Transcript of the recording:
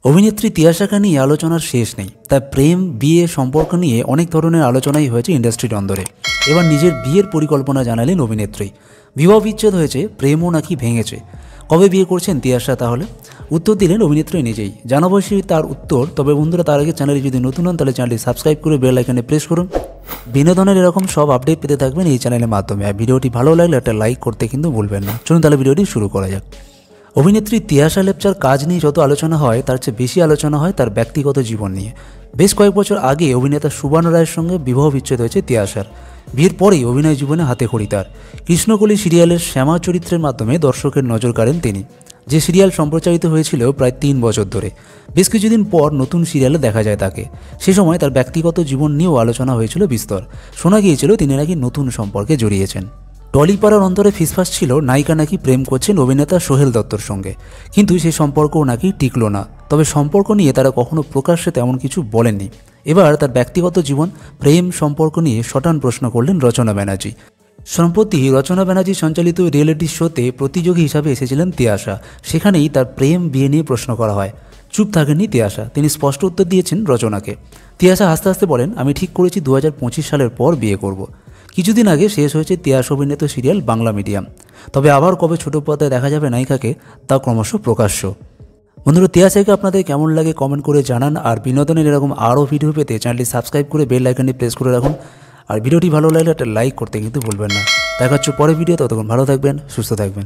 অভিনেত্রী তিয়াশাকে নিয়ে আলোচনার শেষ নেই। তার প্রেম বিয়ে সম্পর্ক নিয়ে অনেক ধরনের আলোচনাই হয়েছে ইন্ডাস্ট্রির অন্দরে। এবার নিজের বিয়ের পরিকল্পনা জানালেন অভিনেত্রী। বিবাহ বিচ্ছেদ হয়েছে, প্রেমও নাকি ভেঙেছে। কবে বিয়ে করছেন তিয়াশা তাহলে? উত্তর দিলেন অভিনেত্রী নিজেই। জানাবো তার উত্তর। তবে বন্ধুরা, তার আগে চ্যানেলে যদি নতুন হন তাহলে চ্যানেলটি সাবস্ক্রাইব করে বেল আইকনে প্রেস করুন। বিনোদনের এরকম সব আপডেট পেতে থাকবেন এই চ্যানেলের মাধ্যমে। আর ভিডিওটি ভালো লাগলে একটা লাইক করতে কিন্তু ভুলবেন না। চলুন তাহলে ভিডিওটি শুরু করা যাক। অভিনেত্রী তিয়াশা লেপচার কাজ নিয়ে যত আলোচনা হয় তার চেয়ে বেশি আলোচনা হয় তার ব্যক্তিগত জীবন নিয়ে। বেশ কয়েক বছর আগে অভিনেতা সুবর্ণ রায়ের সঙ্গে বিবাহ বিচ্ছেদ হয়েছে তিয়াশার। বিয়ের পরেই অভিনয় জীবনে হাতেখড়ি তার। কৃষ্ণকলি সিরিয়ালের শ্যামা চরিত্রের মাধ্যমে দর্শকের নজর কাড়েন তিনি, যে সিরিয়াল সম্প্রচারিত হয়েছিল প্রায় 3 বছর ধরে। বেশ কিছুদিন পর নতুন সিরিয়ালে দেখা যায় তাকে। সে সময় তার ব্যক্তিগত জীবন নিয়েও আলোচনা হয়েছিল বিস্তর। শোনা গিয়েছিল তিনি নাকি নতুন সম্পর্কে জড়িয়েছেন। টলিপাড়ার অন্তরে ফিসফাস ছিল নায়িকা নাকি প্রেম করছেন অভিনেতা সোহেল দত্তর সঙ্গে, কিন্তু সেই সম্পর্কও নাকি টিকল না। তবে সম্পর্ক নিয়ে তারা কখনো প্রকাশ্যে তেমন কিছু বলেননি। এবার তার ব্যক্তিগত জীবন, প্রেম সম্পর্ক নিয়ে শটান প্রশ্ন করলেন রচনা ব্যানার্জি। সম্প্রতি রচনা ব্যানার্জি সঞ্চালিত রিয়েলিটি শোতে প্রতিযোগী হিসাবে এসেছিলেন তিয়াশা। সেখানেই তার প্রেম বিয়ে নিয়ে প্রশ্ন করা হয়। চুপ থাকেননি তিয়াশা, তিনি স্পষ্ট উত্তর দিয়েছেন রচনাকে। তিয়াশা হাসতে হাসতে বলেন, আমি ঠিক করেছি 2025 সালের পর বিয়ে করব। কিছুদিন আগে শেষ হয়েছে তিয়াশা অভিনীত সিরিয়াল বাংলা মিডিয়াম। তবে আবার কবে ছোট পর্দায় দেখা যাবে নায়িকাকে, তা ক্রমশ প্রকাশ্য। বন্ধুরা, তিয়াশাকে আপনাদের কেমন লাগে কমেন্ট করে জানান। আর বিনোদনের এরকম আরও ভিডিও পেতে চ্যানেলটি সাবস্ক্রাইব করে বেল আইকনটি প্রেস করে রাখুন। আর ভিডিওটি ভালো লাগলে একটা লাইক করতে কিন্তু ভুলবেন না। দেখা হচ্ছে পরের ভিডিও। ততক্ষণ ভালো থাকবেন, সুস্থ থাকবেন।